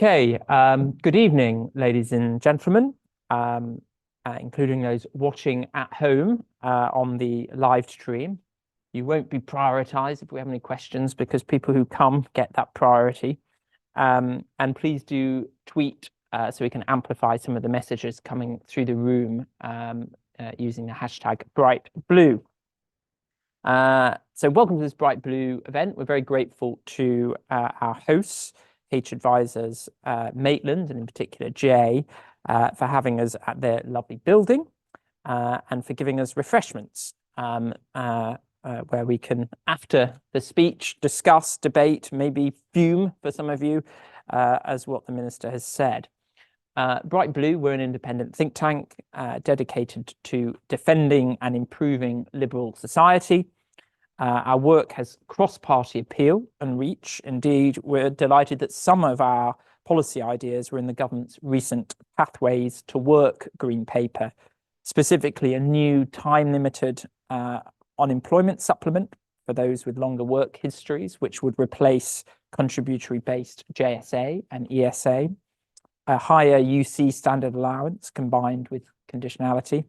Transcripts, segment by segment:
Okay, good evening, ladies and gentlemen, including those watching at home on the live stream. You won't be prioritized if we have any questions because people who come get that priority. And please do tweet so we can amplify some of the messages coming through the room using the hashtag #BrightBlue. So welcome to this Bright Blue event. We're very grateful to our hosts, H Advisors, Maitland, and in particular Jay, for having us at their lovely building and for giving us refreshments where we can, after the speech, discuss, debate, maybe fume for some of you, as what the Minister has said. Bright Blue, we're an independent think tank dedicated to defending and improving liberal society. Our work has cross-party appeal and reach. Indeed, we're delighted that some of our policy ideas were in the government's recent Pathways to Work Green Paper, specifically a new time-limited unemployment supplement for those with longer work histories, which would replace contributory-based JSA and ESA, a higher UC standard allowance combined with conditionality,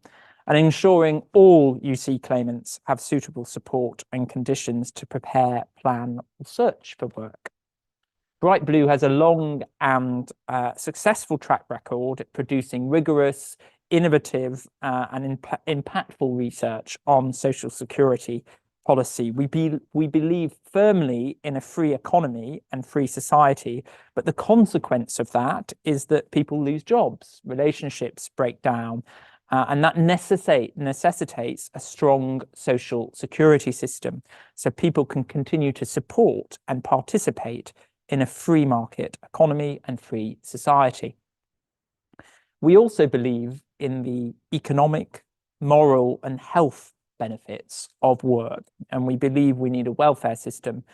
and ensuring all UC claimants have suitable support and conditions to prepare, plan, or search for work. Bright Blue has a long and successful track record at producing rigorous, innovative, and impactful research on social security policy. We believe firmly in a free economy and free society, but the consequence of that is that people lose jobs, relationships break down, and that necessitates a strong social security system so people can continue to support and participate in a free market economy and free society. We also believe in the economic, moral, and health benefits of work, and we believe we need a welfare system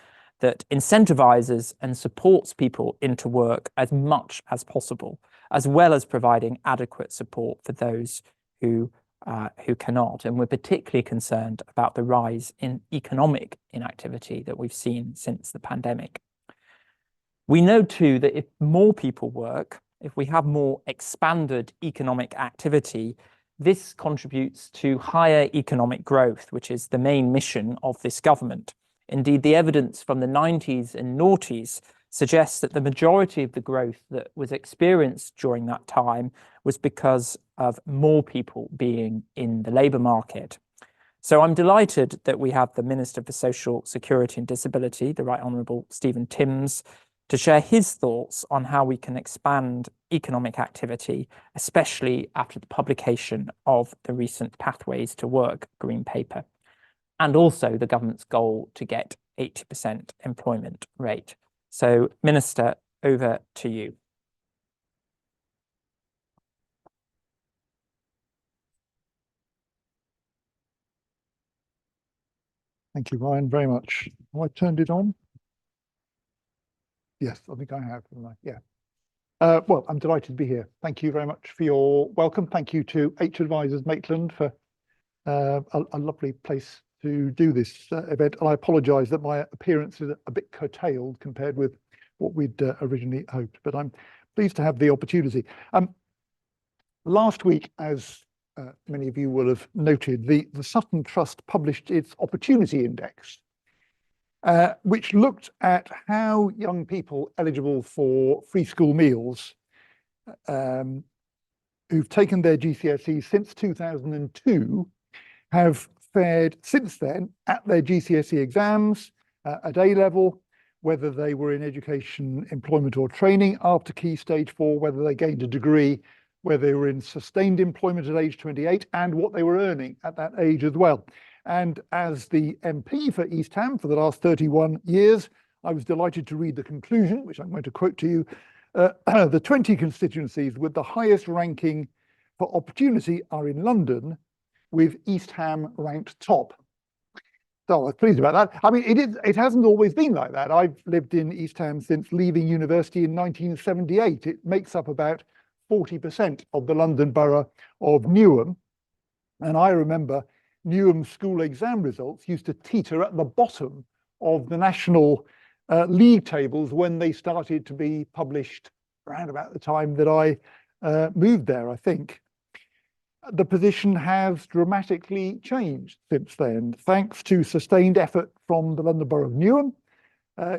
that incentivizes and supports people into work as much as possible, as well as providing adequate support for those who cannot. And we're particularly concerned about the rise in economic inactivity that we've seen since the pandemic. We know too that if more people work, if we have more expanded economic activity, this contributes to higher economic growth, which is the main mission of this government. Indeed, the evidence from the 90s and noughties suggests that the majority of the growth that was experienced during that time was because of more people being in the labour market. So I'm delighted that we have the Minister for Social Security and Disability, the Right Honourable Stephen Timms, to share his thoughts on how we can expand economic activity, especially after the publication of the recent Pathways to Work Green Paper, and also the government's goal to get 80% employment rate. So, Minister, over to you. Thank you, Ryan, very much. Have I turned it on? Yes, I think I have. Yeah. Well, I'm delighted to be here. Thank you very much for your welcome. Thank you to H Advisors Maitland for a lovely place to do this event. And I apologise that my appearance is a bit curtailed compared with what we'd originally hoped, but I'm pleased to have the opportunity. Last week, as many of you will have noted, the Sutton Trust published its Opportunity Index, which looked at how young people eligible for free school meals who've taken their GCSEs since 2002 have fared since then at their GCSE exams, at A-level, whether they were in education, employment or training after Key Stage 4, whether they gained a degree, whether they were in sustained employment at age 28, and what they were earning at that age as well. And as the MP for East Ham for the last 31 years, I was delighted to read the conclusion, which I'm going to quote to you. The 20 constituencies with the highest ranking for opportunity are in London, with East Ham ranked top. So I was pleased about that. I mean, it hasn't always been like that. I've lived in East Ham since leaving university in 1978. It makes up about 40% of the London borough of Newham. And I remember Newham school exam results used to teeter at the bottom of the national league tables when they started to be published around about the time that I moved there, I think. The position has dramatically changed since then, thanks to sustained effort from the London Borough of Newham,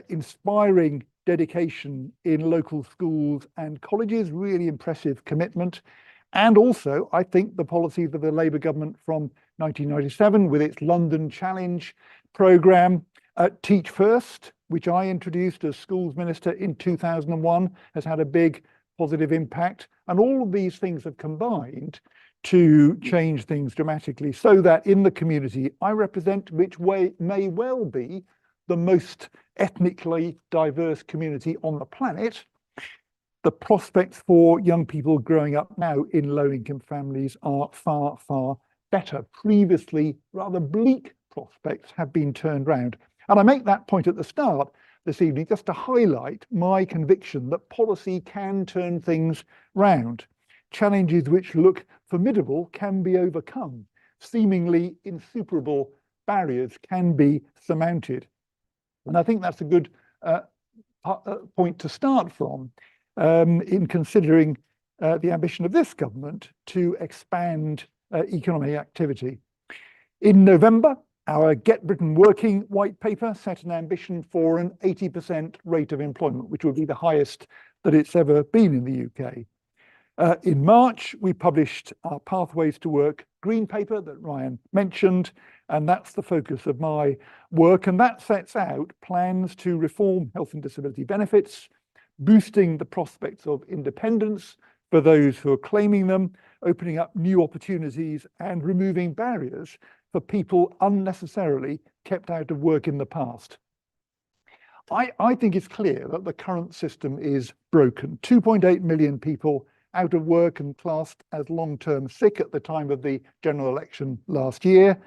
inspiring dedication in local schools and colleges, really impressive commitment. And also, I think the policies of the Labour government from 1997 with its London Challenge programme, Teach First, which I introduced as schools minister in 2001, has had a big positive impact. And all of these things have combined to change things dramatically so that in the community I represent, which may well be the most ethnically diverse community on the planet, the prospects for young people growing up now in low-income families are far, far better. Previously, rather bleak prospects have been turned round. And I make that point at the start this evening just to highlight my conviction that policy can turn things round. Challenges which look formidable can be overcome. Seemingly insuperable barriers can be surmounted. And I think that's a good point to start from in considering the ambition of this government to expand economic activity. In November, our Get Britain Working white paper set an ambition for an 80% rate of employment, which would be the highest that it's ever been in the UK. In March, we published our Pathways to Work green paper that Ryan mentioned, and that's the focus of my work. And that sets out plans to reform health and disability benefits, boosting the prospects of independence for those who are claiming them, opening up new opportunities and removing barriers for people unnecessarily kept out of work in the past. I think it's clear that the current system is broken. 2.8 million people out of work and classed as long-term sick at the time of the general election last year.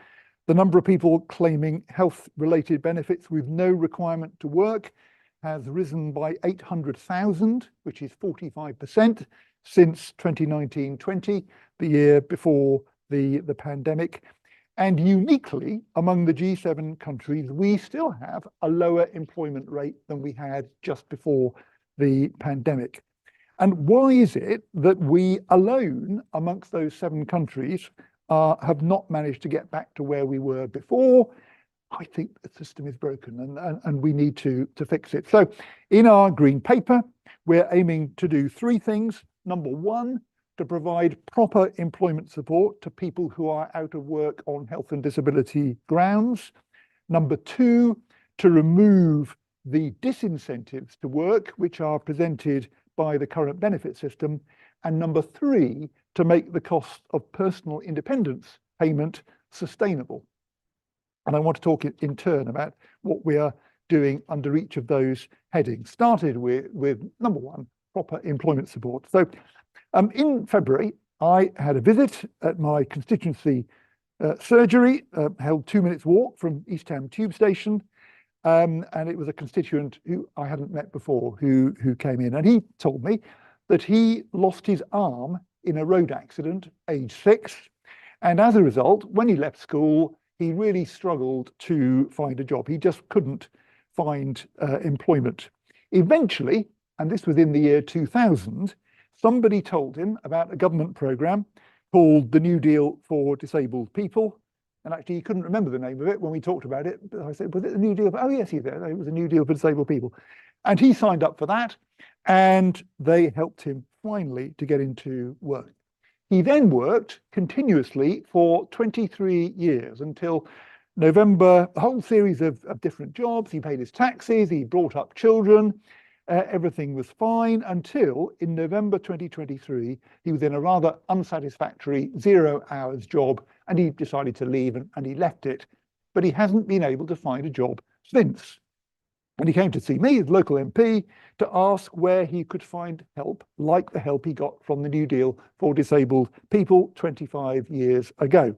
The number of people claiming health-related benefits with no requirement to work has risen by 800,000, which is 45% since 2019-20, the year before the pandemic. And uniquely, among the G7 countries, we still have a lower employment rate than we had just before the pandemic. And why is it that we alone amongst those 7 countries have not managed to get back to where we were before? I think the system is broken and we need to fix it. So in our green paper, we're aiming to do 3 things. Number 1, to provide proper employment support to people who are out of work on health and disability grounds. Number 2, to remove the disincentives to work, which are presented by the current benefit system. And number 3, to make the cost of personal independence payment sustainable. And I want to talk in turn about what we are doing under each of those headings. Started with number 1, proper employment support. So in February, I had a visit at my constituency surgery, held 2 minutes walk from East Ham Tube Station. And it was a constituent who I hadn't met before who came in, and he told me that he lost his arm in a road accident, age 6. And as a result, when he left school, he really struggled to find a job. He just couldn't find employment. Eventually, and this was in the year 2000, somebody told him about a government programme called the New Deal for Disabled People. And actually, he couldn't remember the name of it when we talked about it. But I said, was it the New Deal? Oh, yes, he did. It was a New Deal for Disabled People. And he signed up for that. And they helped him finally to get into work. He then worked continuously for 23 years until November, a whole series of different jobs. He paid his taxes, he brought up children. Everything was fine until in November 2023, he was in a rather unsatisfactory 0 hours job and he decided to leave and he left it. But he hasn't been able to find a job since. And he came to see me as local MP to ask where he could find help, like the help he got from the New Deal for Disabled People 25 years ago.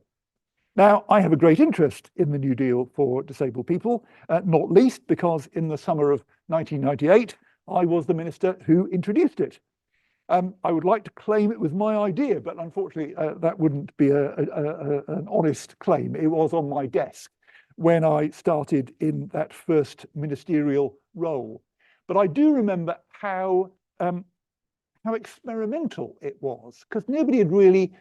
Now, I have a great interest in the New Deal for Disabled People, not least because in the summer of 1998, I was the minister who introduced it. I would like to claim it was my idea, but unfortunately, that wouldn't be an honest claim. It was on my desk when I started in that first ministerial role. But I do remember how how experimental it was, because nobody had really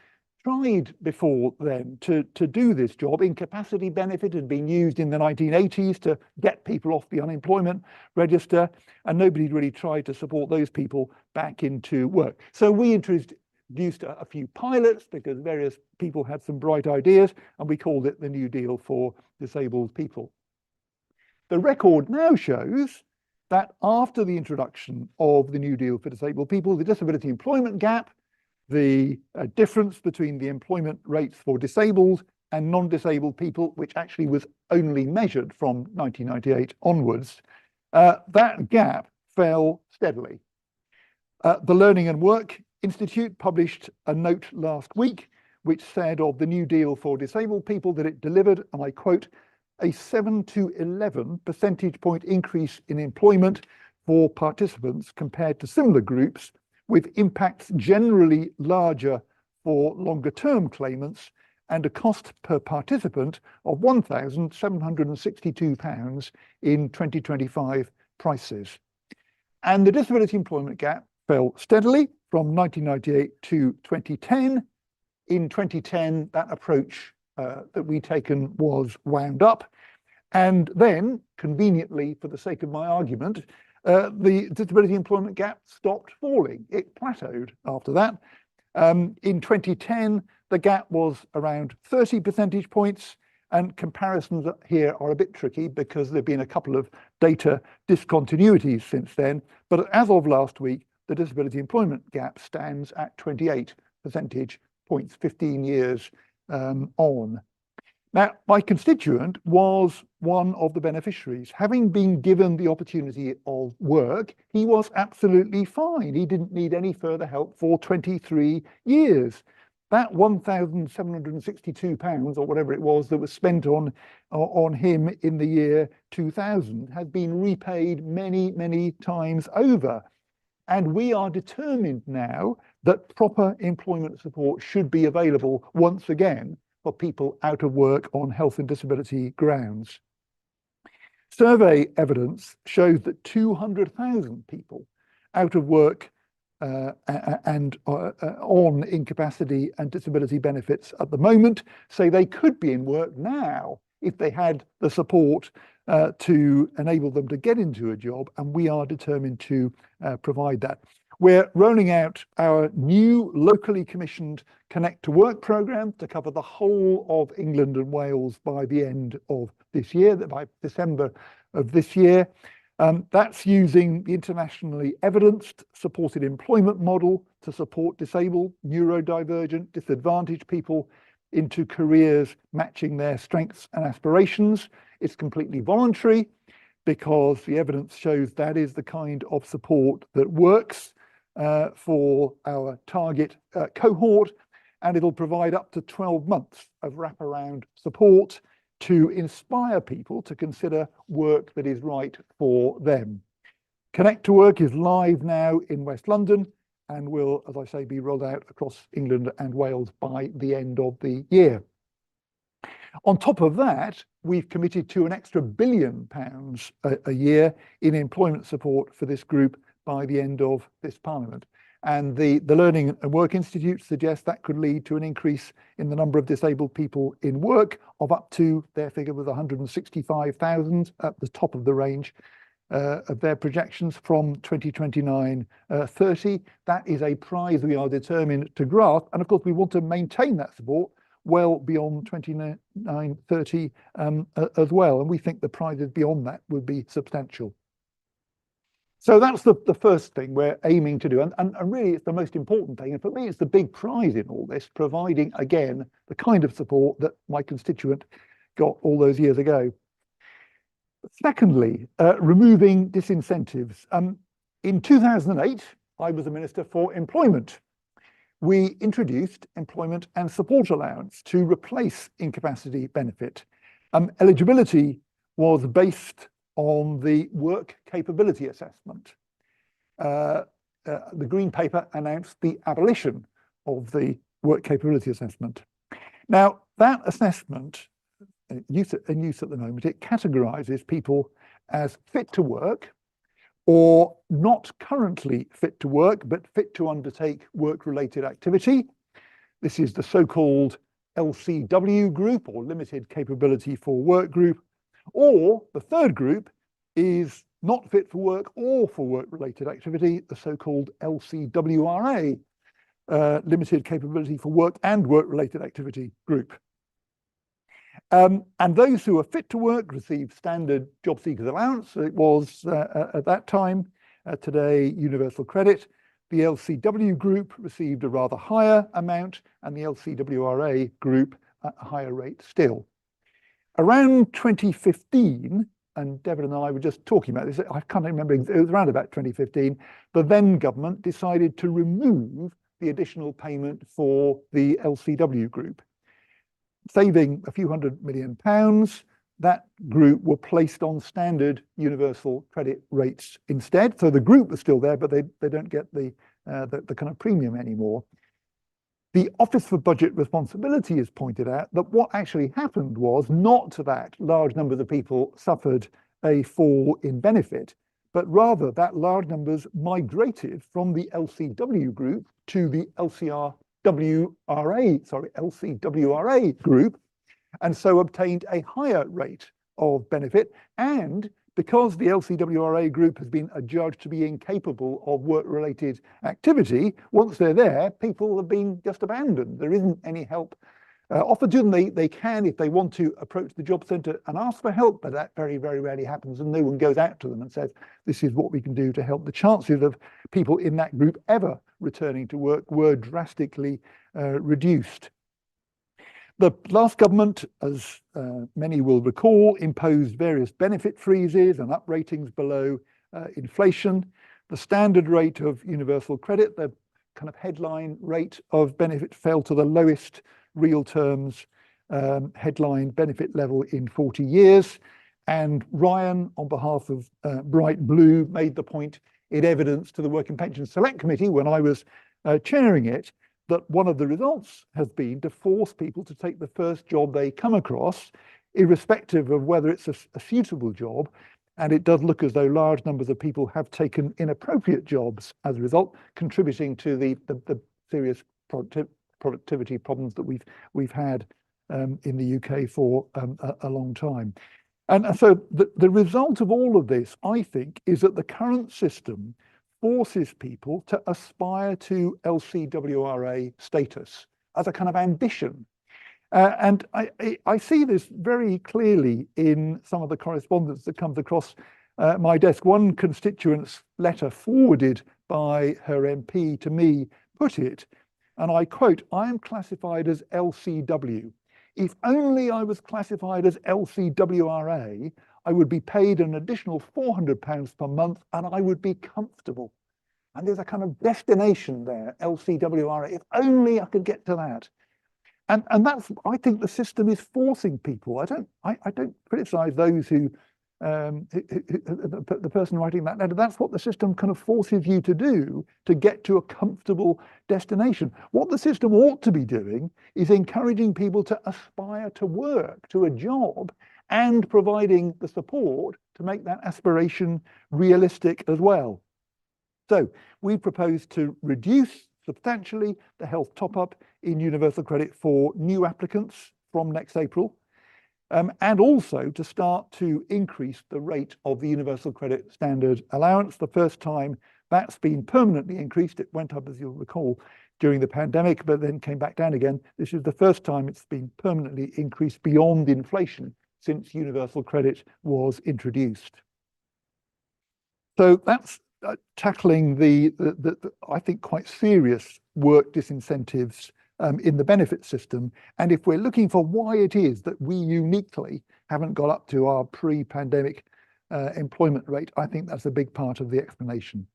tried before then to do this job. Incapacity benefit had been used in the 1980s to get people off the unemployment register, and nobody had really tried to support those people back into work. So we introduced a few pilots because various people had some bright ideas, and we called it the New Deal for Disabled People. The record now shows that after the introduction of the New Deal for Disabled People, the disability employment gap, the difference between the employment rates for disabled and non-disabled people, which actually was only measured from 1998 onwards, that gap fell steadily. The Learning and Work Institute published a note last week, which said of the New Deal for Disabled People that it delivered, and I quote, a 7 to 11 percentage point increase in employment for participants compared to similar groups, with impacts generally larger for longer term claimants and a cost per participant of £1,762 in 2025 prices. And the disability employment gap fell steadily from 1998 to 2010. In 2010, that approach that we'd taken was wound up. And then, conveniently, for the sake of my argument, the disability employment gap stopped falling. It plateaued after that. In 2010, the gap was around 30 percentage points, and comparisons here are a bit tricky because there have been a couple of data discontinuities since then. But as of last week, the disability employment gap stands at 28 percentage points, 15 years on. Now, my constituent was one of the beneficiaries. Having been given the opportunity of work, he was absolutely fine. He didn't need any further help for 23 years. That £1,762 or whatever it was that was spent on him in the year 2000 has been repaid many, many times over. And we are determined now that proper employment support should be available once again for people out of work on health and disability grounds. Survey evidence shows that 200,000 people out of work and on incapacity and disability benefits at the moment say they could be in work now if they had the support to enable them to get into a job, and we are determined to provide that. We're rolling out our new locally commissioned Connect to Work programme to cover the whole of England and Wales by the end of this year, by December of this year. That's using the internationally evidenced supported employment model to support disabled, neurodivergent, disadvantaged people into careers matching their strengths and aspirations. It's completely voluntary because the evidence shows that is the kind of support that works for our target cohort, and it'll provide up to 12 months of wraparound support to inspire people to consider work that is right for them. Connect to Work is live now in West London and will, as I say, be rolled out across England and Wales by the end of the year. On top of that, we've committed to an extra £1 billion a year in employment support for this group by the end of this Parliament. And the Learning and Work Institute suggests that could lead to an increase in the number of disabled people in work of up to, their figure was 165,000 at the top of the range of their projections from 2029-30. That is a prize we are determined to grasp. And of course, we want to maintain that support well beyond 29-30 as well. And we think the prizes beyond that would be substantial. So that's the first thing we're aiming to do. And really, it's the most important thing. And for me, it's the big prize in all this, providing, again, the kind of support that my constituent got all those years ago. Secondly, removing disincentives. In 2008, I was a Minister for Employment. We introduced employment and support allowance to replace incapacity benefit. Eligibility was based on the work capability assessment. The Green Paper announced the abolition of the work capability assessment. Now, that assessment, in use at the moment, it categorises people as fit to work or not currently fit to work, but fit to undertake work-related activity. This is the so-called LCW group, or limited capability for work group. Or the third group is not fit for work or for work-related activity, the so-called LCWRA, limited capability for work and work-related activity group. And those who are fit to work receive standard job seekers allowance. It was at that time, today universal credit. The LCW group received a rather higher amount, and the LCWRA group at a higher rate still. Around 2015, and Devon and I were just talking about this, I can't remember, it was around about 2015, the then government decided to remove the additional payment for the LCW group. Saving a few £100 million, that group were placed on standard universal credit rates instead. So the group was still there, but they don't get the kind of premium anymore. The Office for Budget Responsibility has pointed out that what actually happened was not that large numbers of people suffered a fall in benefit, but rather that large numbers migrated from the LCW group to the LCWRA group, and so obtained a higher rate of benefit. And because the LCWRA group has been adjudged to be incapable of work-related activity, once they're there, people have been just abandoned. There isn't any help offered to them. They can, if they want to, approach the job centre and ask for help, but that very, very rarely happens, and no one goes out to them and says, this is what we can do to help. The chances of people in that group ever returning to work were drastically reduced. The last government, as many will recall, imposed various benefit freezes and upratings below inflation. The standard rate of universal credit, the kind of headline rate of benefit, fell to the lowest real terms headline benefit level in 40 years. And Ryan, on behalf of Bright Blue, made the point in evidence to the Work and Pension Select Committee when I was chairing it, that one of the results has been to force people to take the first job they come across, irrespective of whether it's a suitable job. And it does look as though large numbers of people have taken inappropriate jobs as a result, contributing to the serious productivity problems that we've had in the UK for a long time. And so the result of all of this, I think, is that the current system forces people to aspire to LCWRA status as a kind of ambition. And I see this very clearly in some of the correspondence that comes across my desk. One constituent's letter forwarded by her MP to me put it, and I quote, "I am classified as LCW. If only I was classified as LCWRA, I would be paid an additional £400 per month and I would be comfortable." And there's a kind of destination there, LCWRA. If only I could get to that. And that's, I think the system is forcing people. I don't criticize those who the person writing that letter. That's what the system kind of forces you to do to get to a comfortable destination. What the system ought to be doing is encouraging people to aspire to work, to a job, and providing the support to make that aspiration realistic as well. So we propose to reduce substantially the health top-up in universal credit for new applicants from next April, and also to start to increase the rate of the universal credit standard allowance. The first time that's been permanently increased, it went up, as you'll recall, during the pandemic, but then came back down again. This is the first time it's been permanently increased beyond inflation since universal credit was introduced. So that's tackling the I think quite serious work disincentives in the benefit system. And if we're looking for why it is that we uniquely haven't got up to our pre-pandemic employment rate, I think that's a big part of the explanation.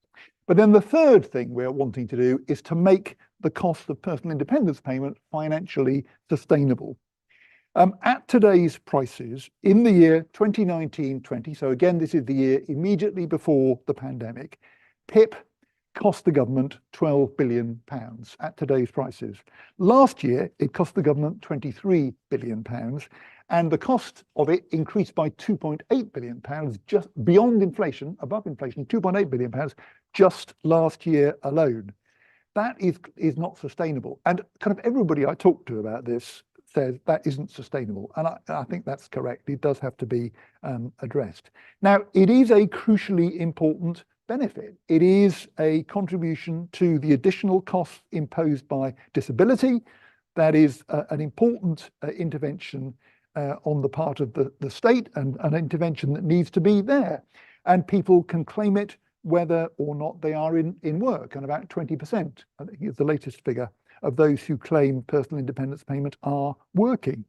But then the third thing we're wanting to do is to make the cost of personal independence payment financially sustainable. At today's prices, in the year 2019-20, so again, this is the year immediately before the pandemic, PIP cost the government £12 billion at today's prices. Last year, it cost the government £23 billion, And the cost of it increased by £2.8 billion, just beyond inflation, above inflation, £2.8 billion just last year alone. That is not sustainable. And kind of everybody I talk to about this says that isn't sustainable. And I think that's correct. It does have to be addressed. Now, it is a crucially important benefit. It is a contribution to the additional costs imposed by disability. That is an important intervention on the part of the state, and an intervention that needs to be there. And people can claim it whether or not they are in work. And about 20%, I think is the latest figure, of those who claim personal independence payment are working.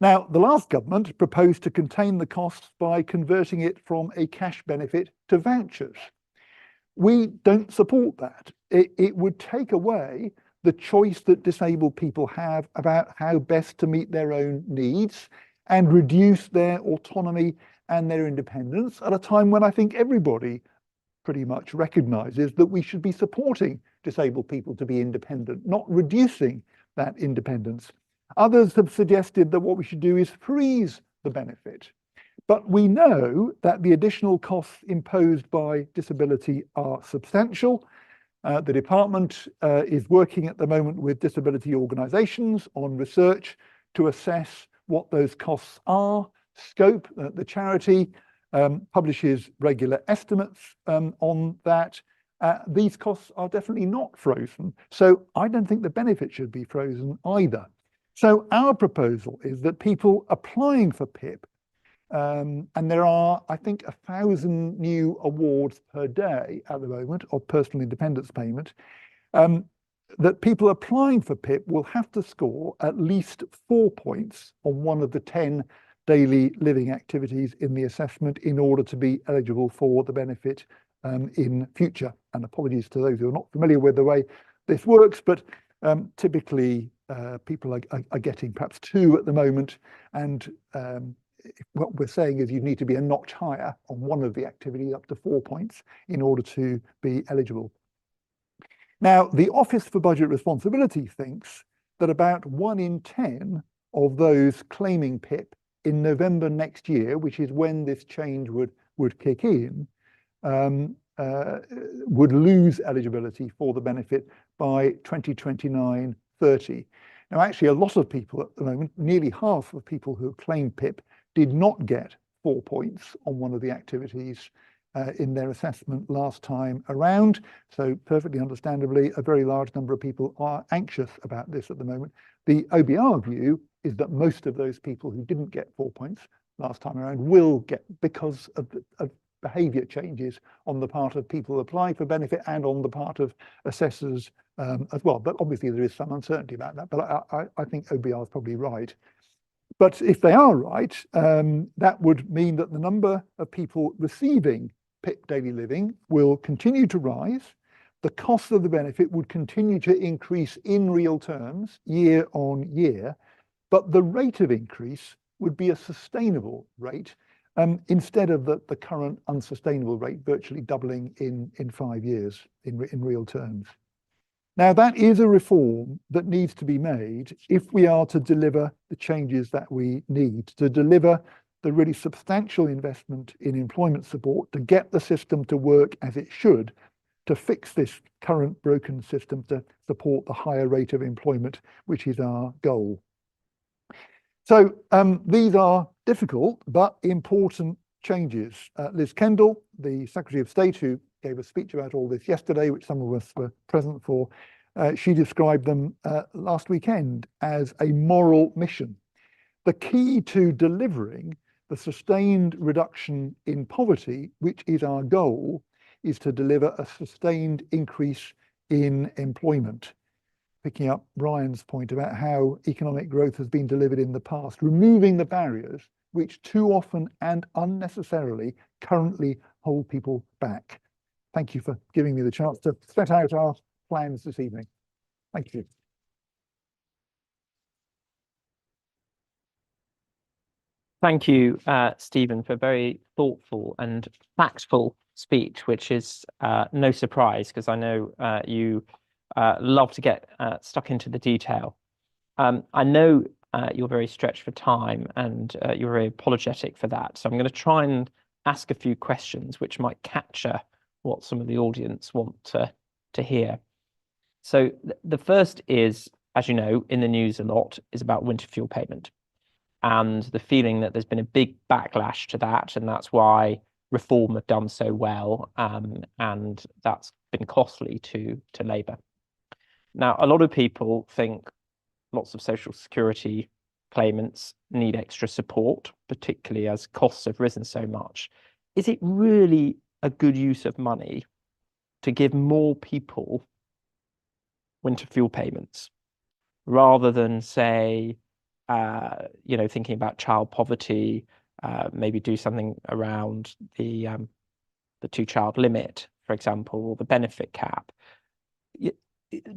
Now, the last government proposed to contain the costs by converting it from a cash benefit to vouchers. We don't support that. It would take away the choice that disabled people have about how best to meet their own needs and reduce their autonomy and their independence at a time when I think everybody pretty much recognizes that we should be supporting disabled people to be independent, not reducing that independence. Others have suggested that what we should do is freeze the benefit. But we know that the additional costs imposed by disability are substantial. The department is working at the moment with disability organisations on research to assess what those costs are. Scope, the charity, publishes regular estimates on that. These costs are definitely not frozen. So I don't think the benefit should be frozen either. So our proposal is that people applying for PIP, and there are, I think, 1,000 new awards per day at the moment of personal independence payment, that people applying for PIP will have to score at least 4 points on one of the 10 daily living activities in the assessment in order to be eligible for the benefit in future. And apologies to those who are not familiar with the way this works, but typically people are getting perhaps 2 at the moment, and what we're saying is you need to be a notch higher on one of the activities, up to 4 points, in order to be eligible. Now, the Office for Budget Responsibility thinks that about 1 in 10 of those claiming PIP in November next year, which is when this change would kick in, would lose eligibility for the benefit by 2029-30. Now, actually, a lot of people at the moment, nearly half of people who claim PIP did not get 4 points on one of the activities in their assessment last time around. So perfectly understandably, a very large number of people are anxious about this at the moment. The OBR view is that most of those people who didn't get 4 points last time around will get, because of behaviour changes on the part of people applying for benefit and on the part of assessors as well. But obviously there is some uncertainty about that, but I think OBR is probably right. But if they are right, that would mean that the number of people receiving PIP daily living will continue to rise. The cost of the benefit would continue to increase in real terms year on year, but the rate of increase would be a sustainable rate instead of the current unsustainable rate, virtually doubling in 5 years in real terms. Now, that is a reform that needs to be made if we are to deliver the changes that we need, to deliver the really substantial investment in employment support, to get the system to work as it should, to fix this current broken system, to support the higher rate of employment, which is our goal. So these are difficult but important changes. Liz Kendall, the Secretary of State, who gave a speech about all this yesterday, which some of us were present for, she described them last weekend as a moral mission. The key to delivering the sustained reduction in poverty, which is our goal, is to deliver a sustained increase in employment. Picking up Brian's point about how economic growth has been delivered in the past, removing the barriers which too often and unnecessarily currently hold people back. Thank you for giving me the chance to set out our plans this evening. Thank you. Thank you, Stephen, for a very thoughtful and factful speech, which is no surprise, because I know you love to get stuck into the detail. I know you're very stretched for time, and you're very apologetic for that. So I'm going to try and ask a few questions which might capture what some of the audience want to hear. So the first is, as you know, in the news a lot, is about winter fuel payment, and the feeling that there's been a big backlash to that, and that's why Reform have done so well, and that's been costly to Labour. Now, a lot of people think lots of social security claimants need extra support, particularly as costs have risen so much. Is it really a good use of money to give more people winter fuel payments rather than, say, thinking about child poverty, maybe do something around the 2-child limit, for example, or the benefit cap?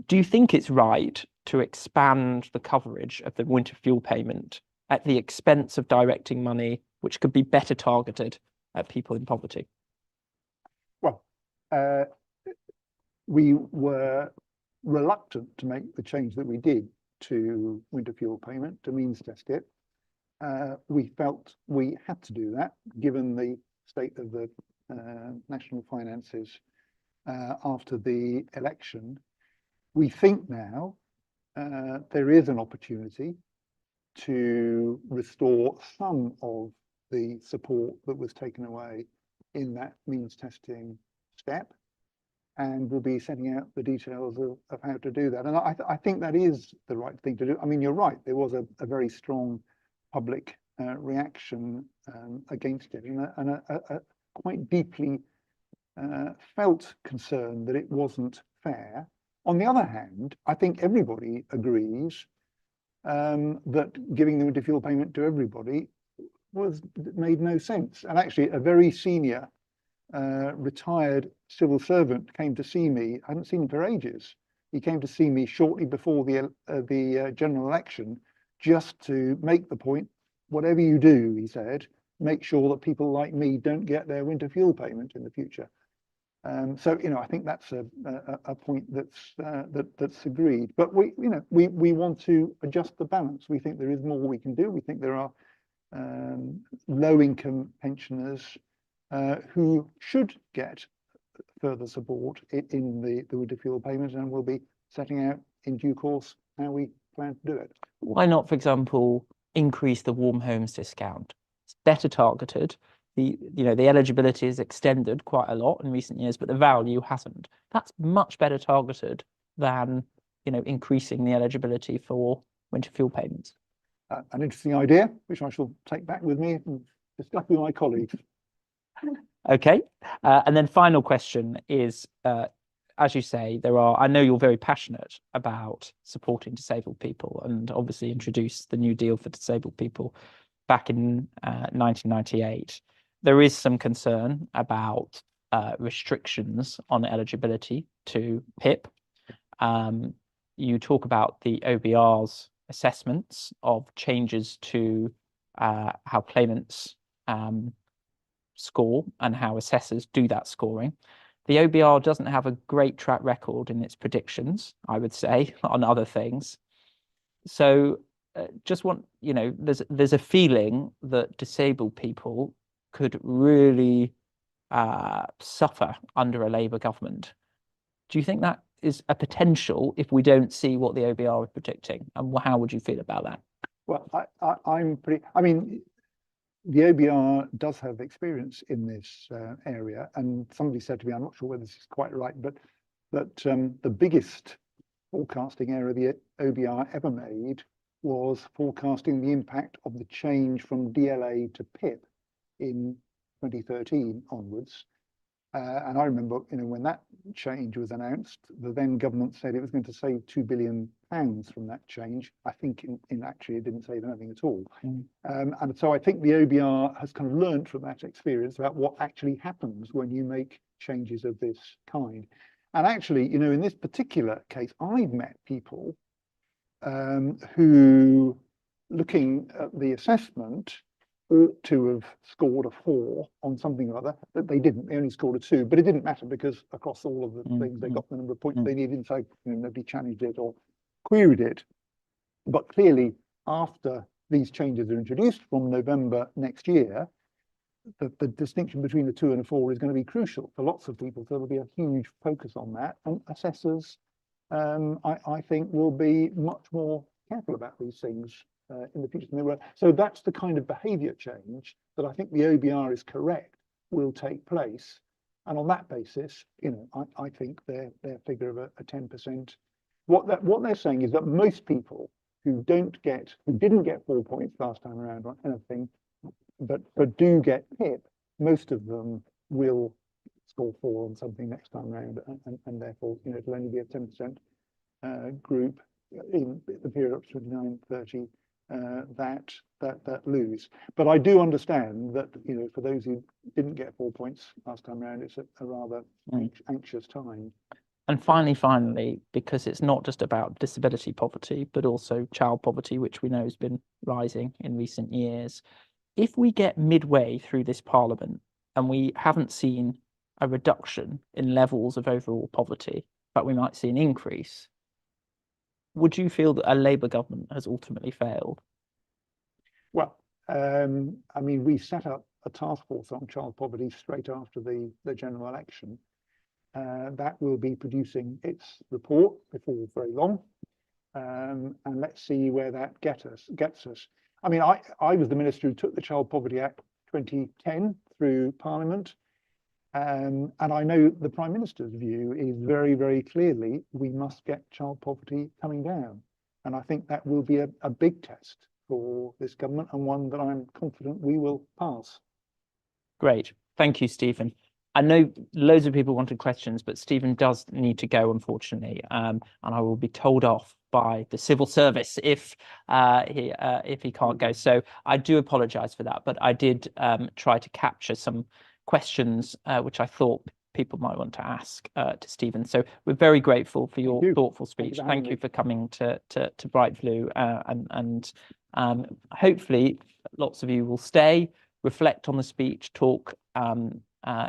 Do you think it's right to expand the coverage of the winter fuel payment at the expense of directing money which could be better targeted at people in poverty? Well, we were reluctant to make the change that we did to winter fuel payment, to means test it. We felt we had to do that given the state of the national finances after the election. We think now there is an opportunity to restore some of the support that was taken away in that means testing step, and we'll be setting out the details of how to do that. And I think that is the right thing to do. I mean, you're right, there was a very strong public reaction against it, and a quite deeply felt concern that it wasn't fair. On the other hand, I think everybody agrees that giving the winter fuel payment to everybody made no sense. And actually, a very senior retired civil servant came to see me. I hadn't seen him for ages. He came to see me shortly before the general election, just to make the point: whatever you do, he said, make sure that people like me don't get their winter fuel payment in the future. So I think that's a point that's agreed. But we want to adjust the balance. We think there is more we can do. We think there are low-income pensioners who should get further support in the winter fuel payment, and we'll be setting out in due course how we plan to do it. Why not, for example, increase the warm homes discount? It's better targeted. The eligibility is extended quite a lot in recent years, but the value hasn't. That's much better targeted than increasing the eligibility for winter fuel payments. An interesting idea, which I shall take back with me and discuss with my colleagues. Okay, and then final question is, as you say, I know you're very passionate about supporting disabled people, and obviously introduced the New Deal for disabled people back in 1998. There is some concern about restrictions on eligibility to PIP. You talk about the OBR's assessments of changes to how claimants score and how assessors do that scoring. The OBR doesn't have a great track record in its predictions, I would say, on other things. So just there's a feeling that disabled people could really suffer under a Labour government. Do you think that is a potential if we don't see what the OBR is predicting? And how would you feel about that? Well, I mean, the OBR does have experience in this area, and somebody said to me, I'm not sure whether this is quite right, but the biggest forecasting error the OBR ever made was forecasting the impact of the change from DLA to PIP in 2013 onwards. And I remember, when that change was announced, the then government said it was going to save £2 billion from that change. I think in actually it didn't save anything at all. And so I think the OBR has kind of learned from that experience about what actually happens when you make changes of this kind. And actually, in this particular case, I've met people who, looking at the assessment, ought to have scored a 4 on something or other, that they didn't. They only scored a 2, but it didn't matter because across all of the things they got the number of points they needed, so nobody challenged it or queried it. But clearly, after these changes are introduced from November next year, the distinction between a 2 and a 4 is going to be crucial for lots of people. So there'll be a huge focus on that, and assessors, I think, will be much more careful about these things in the future than they were. So that's the kind of behaviour change that I think the OBR is correct will take place. And on that basis, you know, I think their figure of a 10%. What they're saying is that most people who didn't get 4 points last time around on anything, but do get PIP, most of them will score 4 on something next time around, and therefore, you know, it'll only be a 10% group in the period up to 29, 30 that lose. But I do understand that, you know, for those who didn't get 4 points last time around, it's a rather anxious time. And finally, because it's not just about disability poverty, but also child poverty, which we know has been rising in recent years. If we get midway through this parliament and we haven't seen a reduction in levels of overall poverty, but we might see an increase, would you feel that a Labour government has ultimately failed? Well, I mean, we set up a task force on child poverty straight after the general election. That will be producing its report before very long, and let's see where that gets us. I mean, I was the minister who took the Child Poverty Act 2010 through Parliament, and I know the Prime Minister's view is very, very clearly we must get child poverty coming down, and I think that will be a big test for this government, and one that I'm confident we will pass. Great, thank you, Stephen. I know loads of people wanted questions, but Stephen does need to go, unfortunately, and I will be told off by the civil service if he can't go. So I do apologise for that, but I did try to capture some questions which I thought people might want to ask to Stephen. So we're very grateful for your thoughtful speech. Thank you for coming to Bright Blue, and hopefully lots of you will stay, reflect on the speech, talk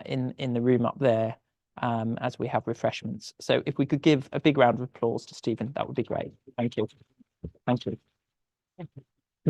in the room up there as we have refreshments. So if we could give a big round of applause to Stephen, that would be great. Thank you. Thank you.